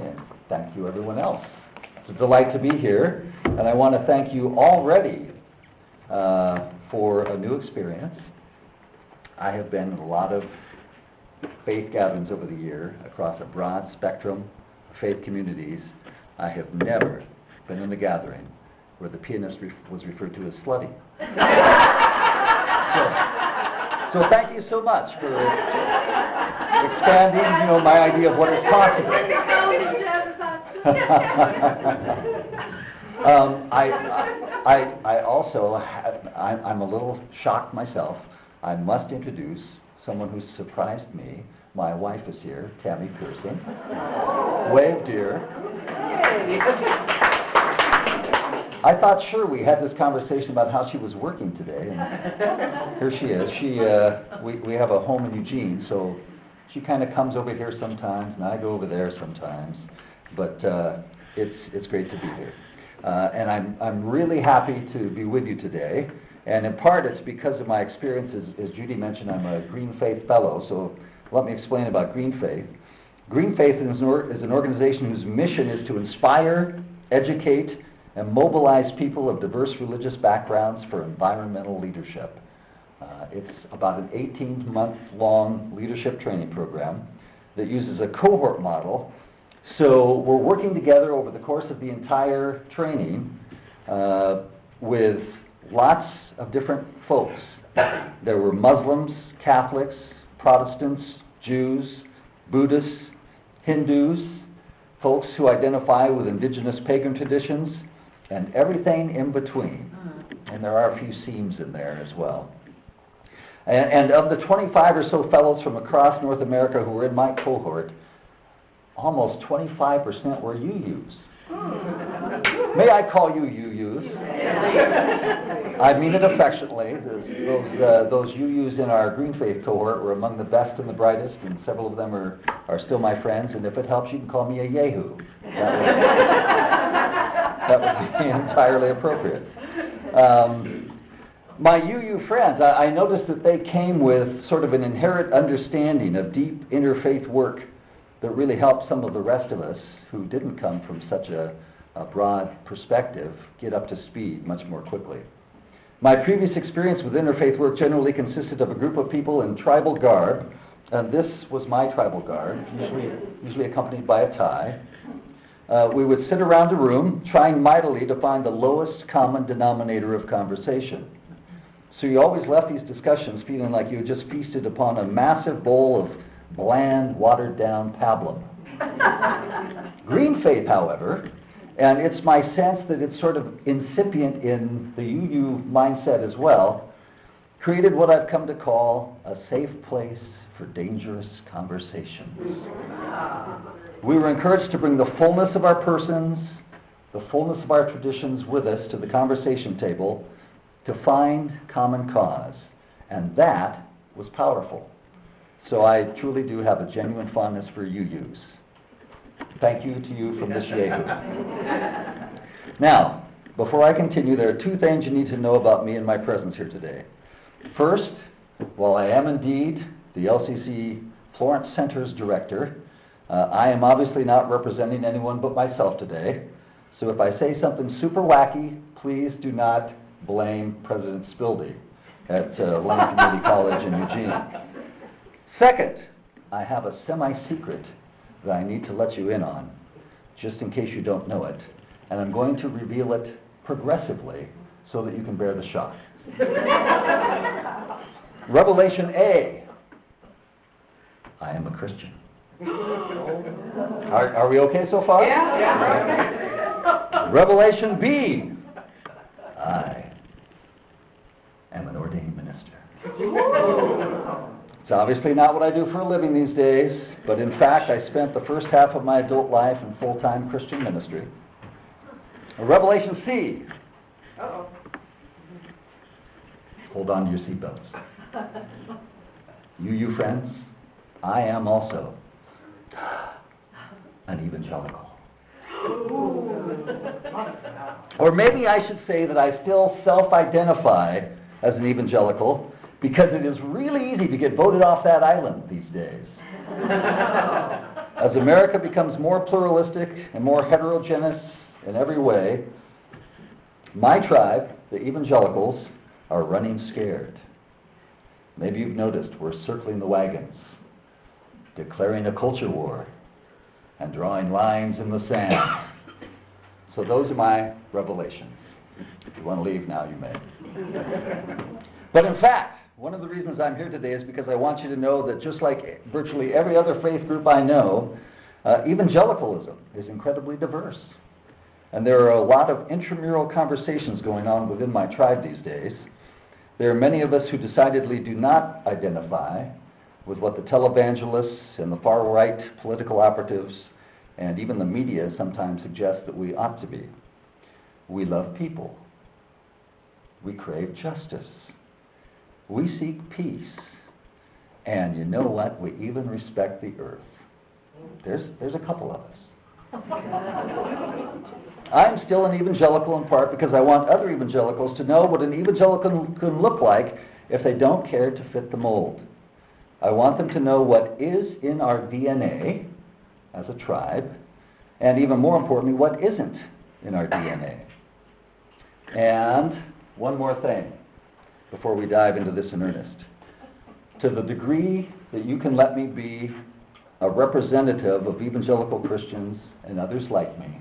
and thank you everyone else. It's a delight to be here, and I want to thank you already for a new experience. I have been in a lot of faith gatherings over the year across a broad spectrum of faith communities. I have never been in a gathering where the pianist was referred to as slutty. So thank you so much for expanding, my idea of what is possible. I'm a little shocked myself. I must introduce someone who surprised me. My wife is here, Tammy Pierson. Wave, dear. I thought sure we had this conversation about how she was working today, and here she is. We have a home in Eugene, so she kind of comes over here sometimes, and I go over there sometimes. But it's great to be here, and I'm really happy to be with you today. And in part, it's because of my experiences. As Judy mentioned, I'm a Greenfaith Fellow, so let me explain about Greenfaith. Greenfaith is an organization whose mission is to inspire, educate, and mobilize people of diverse religious backgrounds for environmental leadership. It's about an 18-month-long leadership training program that uses a cohort model. So we're working together over the course of the entire training with lots of different folks. There were Muslims, Catholics, Protestants, Jews, Buddhists, Hindus, folks who identify with indigenous pagan traditions, and everything in between. And there are a few seams in there as well. And of the 25 or so fellows from across North America who were in my cohort, almost 25% were UUs. May I call you UUs? I mean it affectionately. Those UUs in our Greenfaith cohort were among the best and the brightest, and several of them are still my friends, and if it helps, you can call me a Yahoo. That would be entirely appropriate. My UU friends, I noticed that they came with sort of an inherent understanding of deep interfaith work that really helped some of the rest of us who didn't come from such a broad perspective get up to speed much more quickly. My previous experience with interfaith work generally consisted of a group of people in tribal garb, and this was my tribal garb, usually accompanied by a tie. We would sit around a room trying mightily to find the lowest common denominator of conversation. So you always left these discussions feeling like you had just feasted upon a massive bowl of bland, watered-down pablum. Greenfaith, however, and it's my sense that it's sort of incipient in the UU mindset as well, created what I've come to call a safe place for dangerous conversations. We were encouraged to bring the fullness of our persons, the fullness of our traditions with us to the conversation table to find common cause, and that was powerful. So I truly do have a genuine fondness for UUs. Thank you to you from this Yahoo. Now, before I continue, there are two things you need to know about me and my presence here today. First, while I am indeed the LCC Florence Center's director, I am obviously not representing anyone but myself today. So if I say something super wacky, please do not blame President Spildy at Lane Community College in Eugene. Second, I have a semi-secret that I need to let you in on, just in case you don't know it, and I'm going to reveal it progressively so that you can bear the shock. Revelation A, I am a Christian. Are we okay so far? Yeah. Revelation B, I am an ordained minister. It's obviously not what I do for a living these days, but in fact I spent the first half of my adult life in full-time Christian ministry. Revelation C. Uh-oh. Hold on to your seatbelts. You friends, I am also an evangelical. Or maybe I should say that I still self-identify as an evangelical because it is really easy to get voted off that island these days. As America becomes more pluralistic and more heterogeneous in every way, my tribe, the evangelicals, are running scared. Maybe you've noticed we're circling the wagons, declaring a culture war, and drawing lines in the sand. So those are my revelations. If you want to leave now, you may. But in fact, one of the reasons I'm here today is because I want you to know that just like virtually every other faith group I know, evangelicalism is incredibly diverse. And there are a lot of intramural conversations going on within my tribe these days. There are many of us who decidedly do not identify with what the televangelists and the far-right political operatives and even the media sometimes suggest that we ought to be. We love people. We crave justice. We seek peace. And you know what? We even respect the earth. There's a couple of us. I'm still an evangelical in part because I want other evangelicals to know what an evangelical can look like if they don't care to fit the mold. I want them to know what is in our DNA as a tribe, and even more importantly, what isn't in our DNA. And one more thing before we dive into this in earnest. To the degree that you can let me be a representative of evangelical Christians and others like me,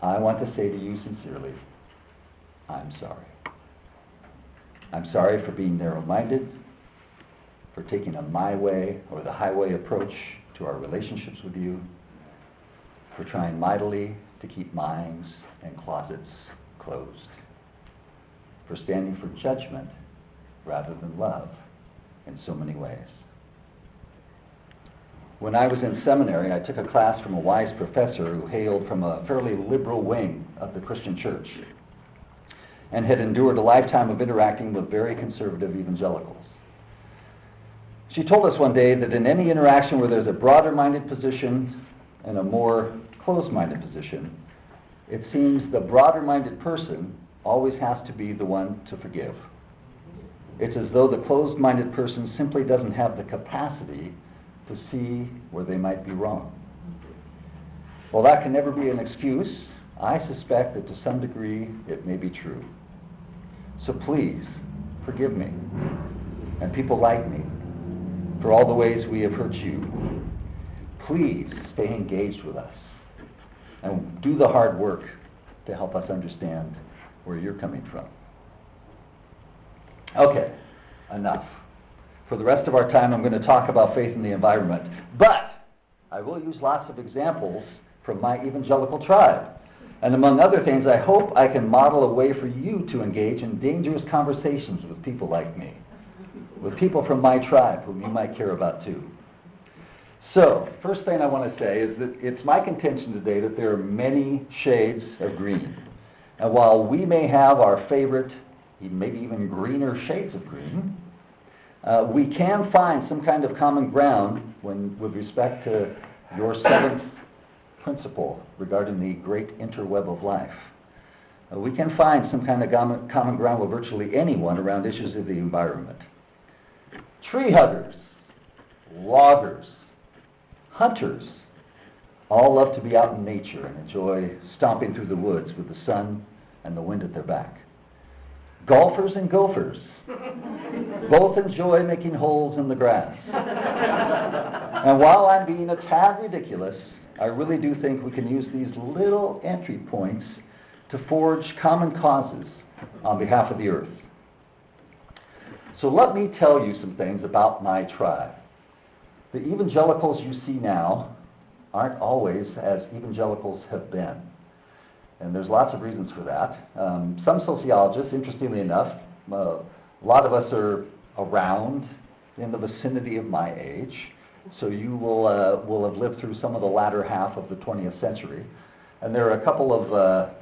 I want to say to you sincerely, I'm sorry. I'm sorry for being narrow-minded, for taking a my way or the highway approach to our relationships with you, for trying mightily to keep minds and closets closed, for standing for judgment rather than love in so many ways. When I was in seminary, I took a class from a wise professor who hailed from a fairly liberal wing of the Christian church and had endured a lifetime of interacting with very conservative evangelicals. She told us one day that in any interaction where there's a broader-minded position and a more closed-minded position, it seems the broader-minded person always has to be the one to forgive. It's as though the closed-minded person simply doesn't have the capacity to see where they might be wrong. While that can never be an excuse, I suspect that to some degree it may be true. So please, forgive me, and people like me, for all the ways we have hurt you. Please stay engaged with us, and do the hard work to help us understand where you're coming from. Okay, enough. For the rest of our time, I'm going to talk about faith in the environment, but I will use lots of examples from my evangelical tribe. And among other things, I hope I can model a way for you to engage in dangerous conversations with people like me, with people from my tribe whom you might care about too. So, first thing I want to say is that it's my contention today that there are many shades of green. And while we may have our favorite, maybe even greener shades of green, we can find some kind of common ground with respect to your seventh principle regarding the great interweb of life. We can find some kind of common ground with virtually anyone around issues of the environment. Tree huggers, loggers, hunters all love to be out in nature and enjoy stomping through the woods with the sun and the wind at their back. Golfers and gophers both enjoy making holes in the grass. And while I'm being a tad ridiculous, I really do think we can use these little entry points to forge common causes on behalf of the earth. So let me tell you some things about my tribe. The evangelicals you see now aren't always as evangelicals have been. And there's lots of reasons for that. Some sociologists, interestingly enough, a lot of us are around in the vicinity of my age, so you will have lived through some of the latter half of the 20th century. And there are a couple of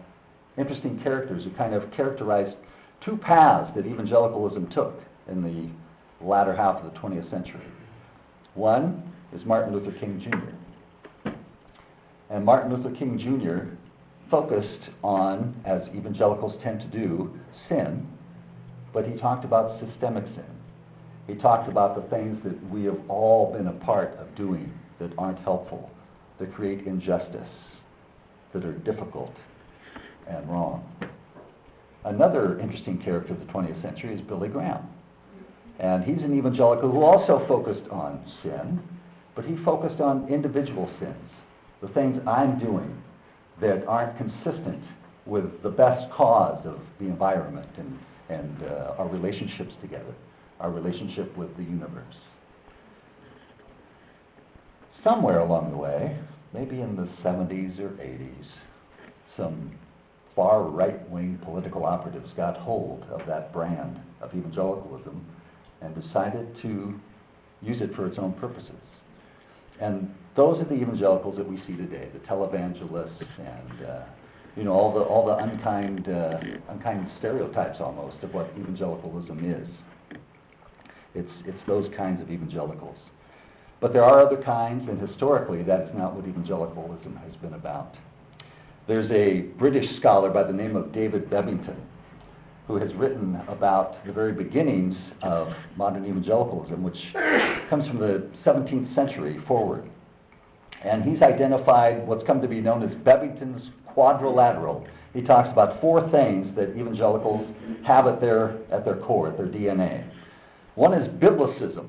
interesting characters who kind of characterized two paths that evangelicalism took in the latter half of the 20th century. One is Martin Luther King Jr. And Martin Luther King Jr. focused on, as evangelicals tend to do, sin, but he talked about systemic sin. He talked about the things that we have all been a part of doing that aren't helpful, that create injustice, that are difficult and wrong. Another interesting character of the 20th century is Billy Graham. And he's an evangelical who also focused on sin, but he focused on individual sins, the things I'm doing that aren't consistent with the best cause of the environment and our relationships together, our relationship with the universe. Somewhere along the way, maybe in the 70s or 80s, some far right-wing political operatives got hold of that brand of evangelicalism and decided to use it for its own purposes. And those are the evangelicals that we see today, the televangelists and all the unkind stereotypes almost of what evangelicalism is. It's those kinds of evangelicals. But there are other kinds, and historically that is not what evangelicalism has been about. There's a British scholar by the name of David Bebbington who has written about the very beginnings of modern evangelicalism, which comes from the 17th century forward. And he's identified what's come to be known as Bebbington's quadrilateral. He talks about four things that evangelicals have at their core, at their DNA. One is biblicism.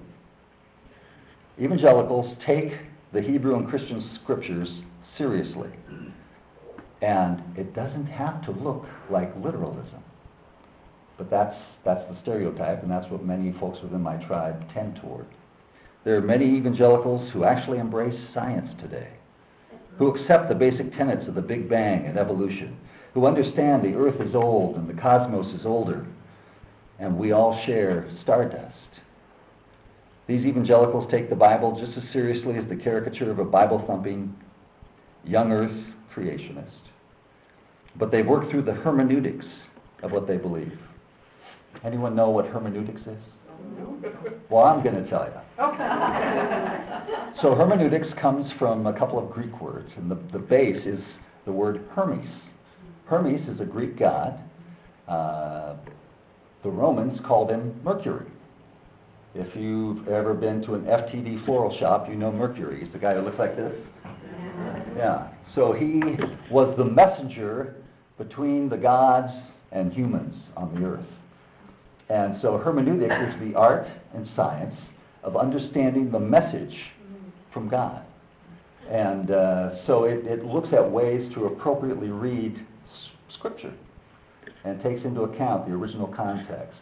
Evangelicals take the Hebrew and Christian scriptures seriously. And it doesn't have to look like literalism. But that's the stereotype, and that's what many folks within my tribe tend toward. There are many evangelicals who actually embrace science today, who accept the basic tenets of the Big Bang and evolution, who understand the earth is old and the cosmos is older, and we all share stardust. These evangelicals take the Bible just as seriously as the caricature of a Bible-thumping, young earth creationist. But they've worked through the hermeneutics of what they believe. Anyone know what hermeneutics is? Well, I'm going to tell you. Okay. So hermeneutics comes from a couple of Greek words, and the base is the word Hermes. Hermes is a Greek god. The Romans called him Mercury. If you've ever been to an FTD floral shop, you know Mercury. He's the guy who looks like this. Yeah. So he was the messenger between the gods and humans on the earth. And so hermeneutics is the art and science of understanding the message from God. And so it looks at ways to appropriately read Scripture and takes into account the original context,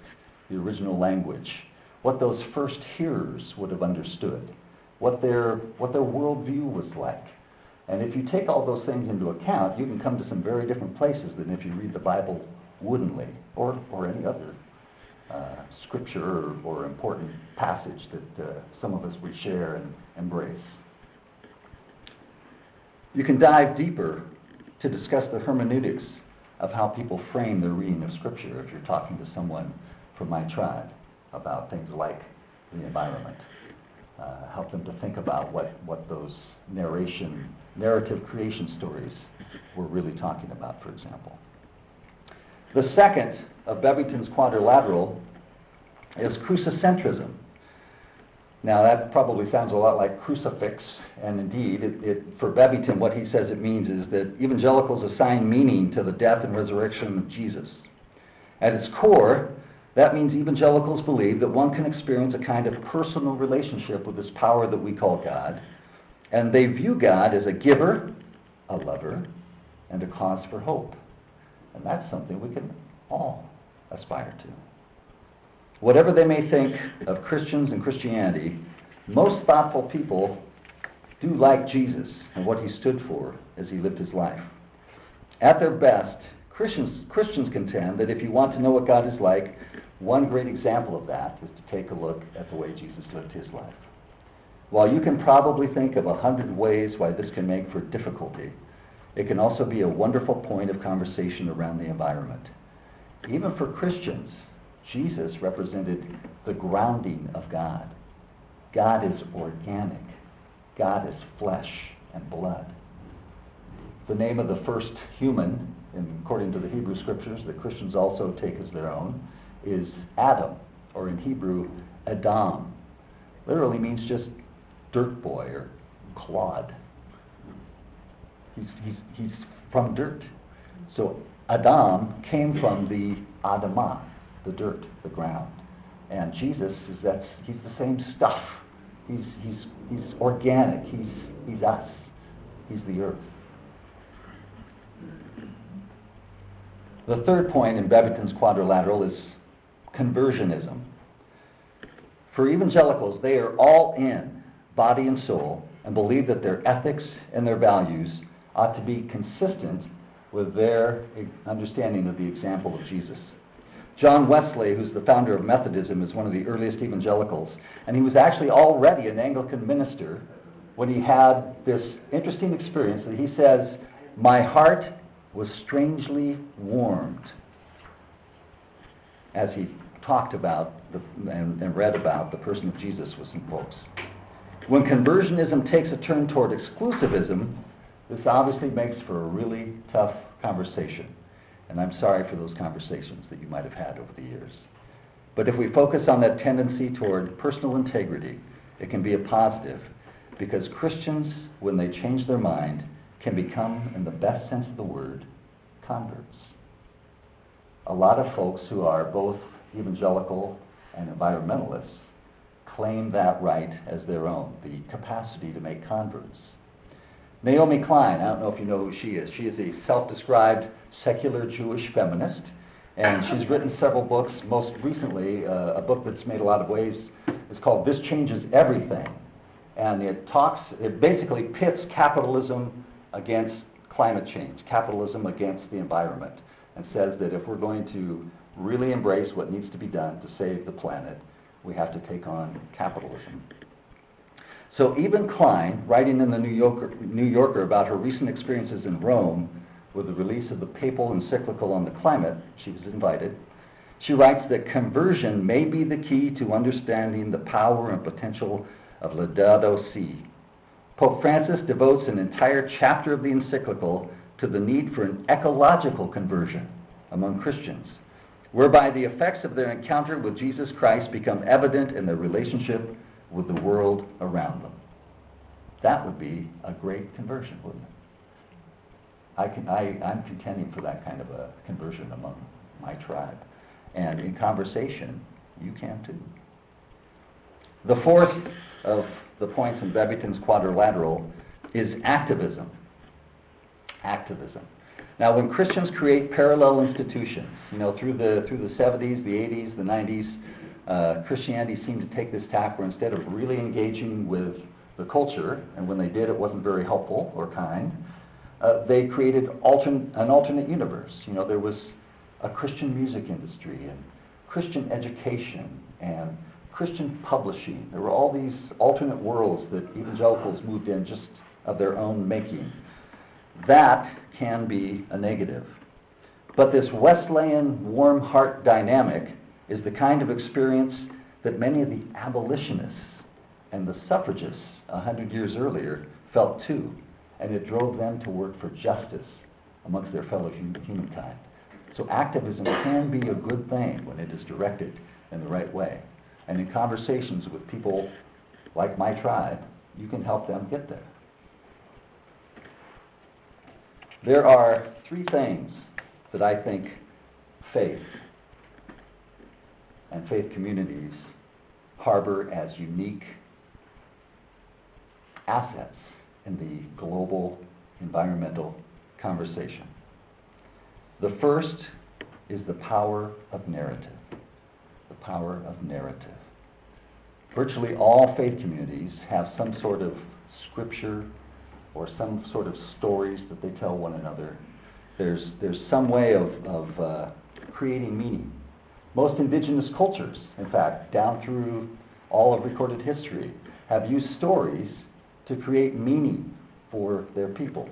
the original language, what those first hearers would have understood, what their worldview was like. And if you take all those things into account, you can come to some very different places than if you read the Bible woodenly or any other scripture or important passage that some of us would share and embrace. You can dive deeper to discuss the hermeneutics of how people frame their reading of Scripture if you're talking to someone from my tribe about things like the environment. Help them to think about what those narrative creation stories were really talking about, for example. The second of Bebbington's quadrilateral is crucicentrism. Now that probably sounds a lot like crucifix, and indeed, for Bebbington, what he says it means is that evangelicals assign meaning to the death and resurrection of Jesus. At its core, that means evangelicals believe that one can experience a kind of personal relationship with this power that we call God, and they view God as a giver, a lover, and a cause for hope. And that's something we can all aspire to. Whatever they may think of Christians and Christianity, most thoughtful people do like Jesus and what he stood for as he lived his life. At their best, Christians contend that if you want to know what God is like, one great example of that is to take a look at the way Jesus lived his life. While you can probably think of 100 ways why this can make for difficulty, it can also be a wonderful point of conversation around the environment. Even for Christians, Jesus represented the grounding of God. God is organic. God is flesh and blood. The name of the first human, according to the Hebrew Scriptures, that Christians also take as their own, is Adam, or in Hebrew, Adam. Literally means just dirt boy or clod. He's from dirt. So Adam came from the Adamah, the dirt, the ground. And Jesus he's the same stuff. He's organic. He's us. He's the earth. The third point in Bebbington's quadrilateral is conversionism. For evangelicals, they are all in, body and soul, and believe that their ethics and their values ought to be consistent with their understanding of the example of Jesus. John Wesley, who's the founder of Methodism, is one of the earliest evangelicals, and he was actually already an Anglican minister when he had this interesting experience that he says, "My heart was strangely warmed," as he talked about and read about the person of Jesus with some folks. When conversionism takes a turn toward exclusivism, this obviously makes for a really tough conversation. And I'm sorry for those conversations that you might have had over the years. But if we focus on that tendency toward personal integrity, it can be a positive, because Christians, when they change their mind, can become, in the best sense of the word, converts. A lot of folks who are both evangelical and environmentalists claim that right as their own, the capacity to make converts. Naomi Klein, I don't know if you know who she is. She is a self-described secular Jewish feminist, and she's written several books. Most recently, a book that's made a lot of waves is called This Changes Everything. And it basically pits capitalism against climate change, capitalism against the environment, and says that if we're going to really embrace what needs to be done to save the planet, we have to take on capitalism. So even Klein, writing in the New Yorker about her recent experiences in Rome with the release of the papal encyclical on the climate, she was invited, she writes that conversion may be the key to understanding the power and potential of Laudato Si. Pope Francis devotes an entire chapter of the encyclical to the need for an ecological conversion among Christians, whereby the effects of their encounter with Jesus Christ become evident in their relationship with the world around them. That would be a great conversion, wouldn't it? I'm contending for that kind of a conversion among my tribe. And in conversation, you can too. The fourth of the points in Bebbington's quadrilateral is activism. Activism. Now, when Christians create parallel institutions, through the 70s, the 80s, the 90s, Christianity seemed to take this tack where instead of really engaging with the culture, and when they did it wasn't very helpful or kind, they created an alternate universe. There was a Christian music industry and Christian education and Christian publishing. There were all these alternate worlds that evangelicals moved in just of their own making. That can be a negative. But this Wesleyan warm heart dynamic is the kind of experience that many of the abolitionists and the suffragists 100 years earlier felt too, and it drove them to work for justice amongst their fellow humankind. So activism can be a good thing when it is directed in the right way. And in conversations with people like my tribe, you can help them get there. There are three things that I think faith and faith communities harbor as unique assets in the global environmental conversation. The first is the power of narrative. The power of narrative. Virtually all faith communities have some sort of scripture or some sort of stories that they tell one another. There's some way of creating meaning. Most indigenous cultures, in fact, down through all of recorded history, have used stories to create meaning for their people.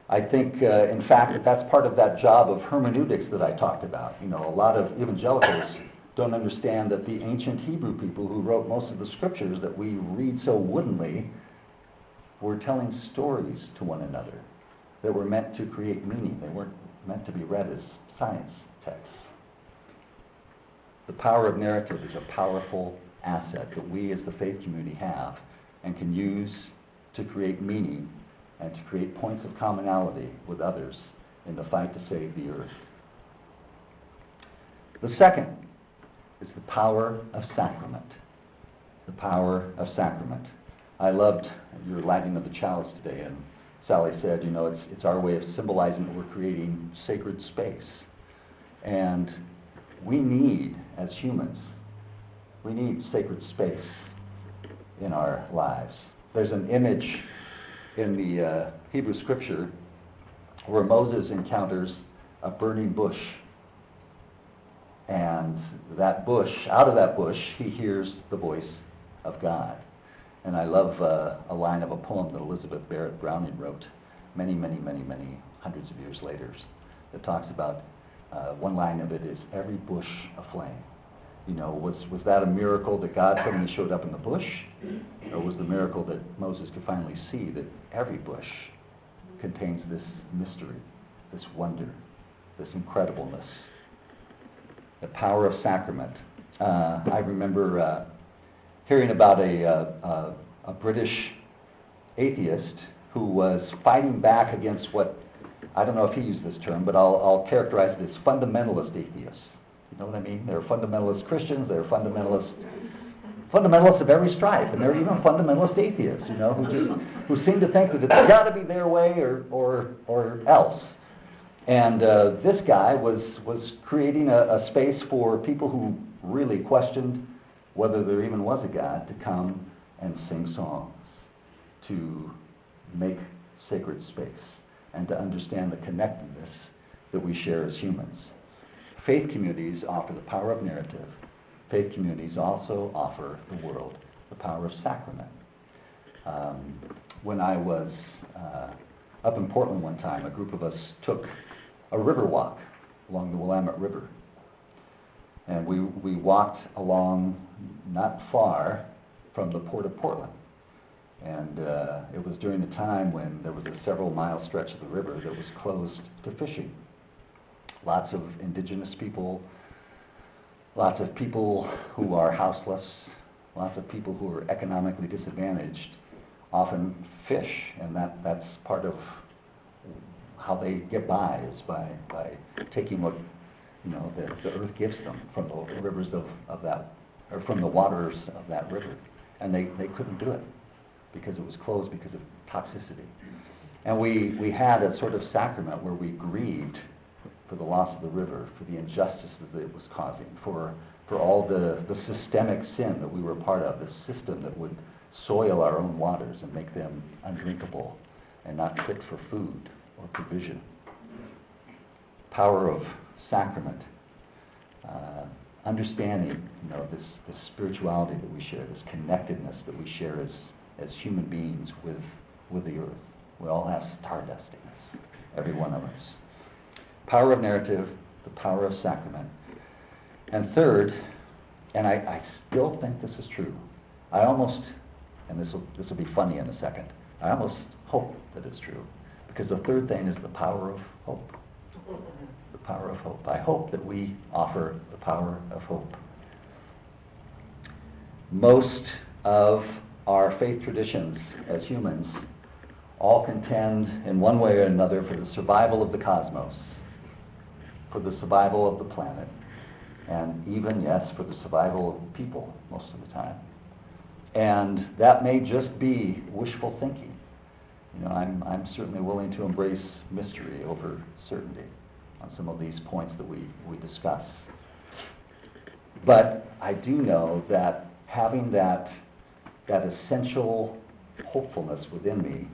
I think, in fact, that's part of that job of hermeneutics that I talked about. A lot of evangelicals don't understand that the ancient Hebrew people who wrote most of the scriptures that we read so woodenly were telling stories to one another that were meant to create meaning. They weren't meant to be read as science texts. The power of narrative is a powerful asset that we as the faith community have and can use to create meaning and to create points of commonality with others in the fight to save the earth. The second is the power of sacrament. The power of sacrament. I loved your lighting of the chalice today, and Sally said, you know, it's our way of symbolizing that we're creating sacred space. And we need, as humans, we need sacred space in our lives. There's an image in the Hebrew scripture where Moses encounters a burning bush. And that bush, out of that bush, he hears the voice of God. And I love a line of a poem that Elizabeth Barrett Browning wrote many hundreds of years later that talks about, one line of it is, every bush aflame. You know, was that a miracle that God suddenly showed up in the bush? Or was the miracle that Moses could finally see that every bush contains this mystery, this wonder, this incredibleness? The power of sacrament. I remember hearing about a British atheist who was fighting back against what, I don't know if he used this term, but I'll characterize it as fundamentalist atheists. You know what I mean? They're fundamentalist Christians, they're fundamentalists of every stripe, and they're even fundamentalist atheists, you know, who seem to think that it's got to be their way or else. And this guy was creating a space for people who really questioned whether there even was a God to come and sing songs, to make sacred space, and to understand the connectedness that we share as humans. Faith communities offer the power of narrative. Faith communities also offer the world the power of sacrament. When I was up in Portland one time, a group of us took a river walk along the Willamette River. And we walked along not far from the Port of Portland. And it was during the time when there was a several mile stretch of the river that was closed to fishing. Lots of indigenous people, lots of people who are houseless, lots of people who are economically disadvantaged often fish, and that's part of how they get by, is by taking what, you know, the earth gives them from the rivers of that, or from the waters of that river. And they couldn't do it because it was closed because of toxicity. And we had a sort of sacrament where we grieved for the loss of the river, for the injustice that it was causing, for all the systemic sin that we were a part of, the system that would soil our own waters and make them undrinkable and not fit for food or provision. Power of sacrament. Understanding, you know, this spirituality that we share, this connectedness that we share as human beings with the earth. We all have stardust in us, every one of us. Power of narrative, the power of sacrament. And third, and I still think this is true, I almost, and this will be funny in a second, I almost hope that it's true, because the third thing is the power of hope. The power of hope. I hope that we offer the power of hope. Most of our faith traditions as humans all contend in one way or another for the survival of the cosmos, for the survival of the planet, and even, yes, for the survival of people most of the time. And that may just be wishful thinking. You know, I'm certainly willing to embrace mystery over certainty on some of these points that we discuss. But I do know that having that essential hopefulness within me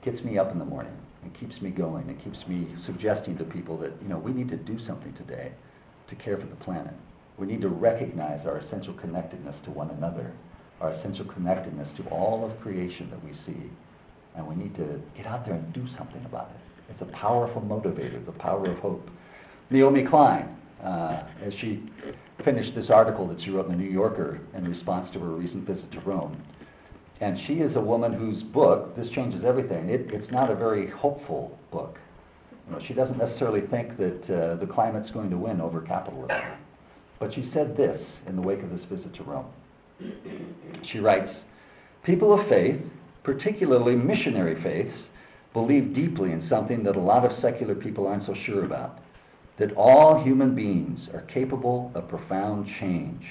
gets me up in the morning and keeps me going and keeps me suggesting to people that, you know, we need to do something today to care for the planet. We need to recognize our essential connectedness to one another, our essential connectedness to all of creation that we see, and we need to get out there and do something about it. It's a powerful motivator, the power of hope. Naomi Klein, as she finished this article that she wrote in the New Yorker in response to her recent visit to Rome, and she is a woman whose book, This Changes Everything, it's not a very hopeful book. You know, she doesn't necessarily think that the climate's going to win over capitalism. But she said this in the wake of this visit to Rome. She writes, "People of faith particularly missionary faiths, believe deeply in something that a lot of secular people aren't so sure about, that all human beings are capable of profound change.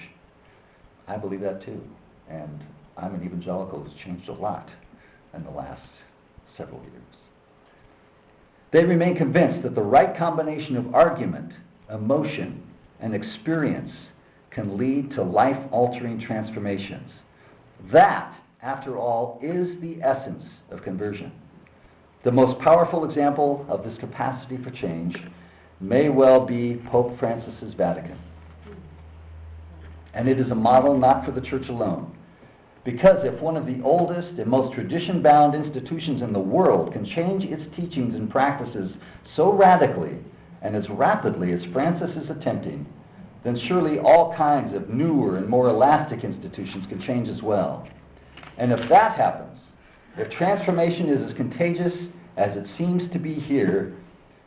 I believe that too, and I'm an evangelical who's changed a lot in the last several years. They remain convinced that the right combination of argument, emotion, and experience can lead to life-altering transformations. That, after all, is the essence of conversion. The most powerful example of this capacity for change may well be Pope Francis's Vatican. And it is a model not for the Church alone. Because if one of the oldest and most tradition-bound institutions in the world can change its teachings and practices so radically and as rapidly as Francis is attempting, then surely all kinds of newer and more elastic institutions can change as well. And if that happens, if transformation is as contagious as it seems to be here,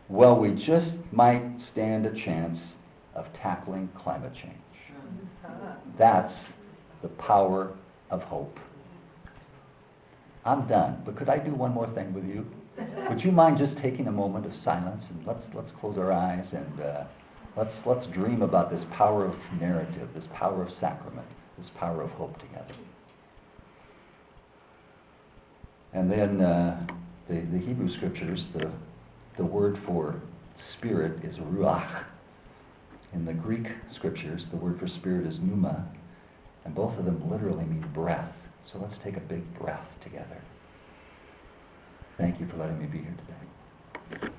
well, we just might stand a chance of tackling climate change. That's the power of hope. I'm done, but could I do one more thing with you? Would you mind just taking a moment of silence and let's close our eyes and let's dream about this power of narrative, this power of sacrament, this power of hope together. And then the Hebrew scriptures, the word for spirit is ruach. In the Greek scriptures, the word for spirit is pneuma, and both of them literally mean breath. So let's take a big breath together. Thank you for letting me be here today.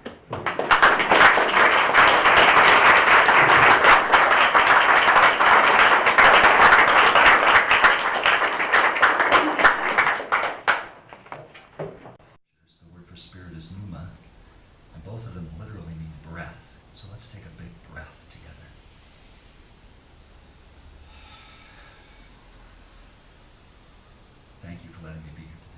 The word for spirit is pneuma, and both of them literally mean breath. So let's take a big breath together. Thank you for letting me be here today.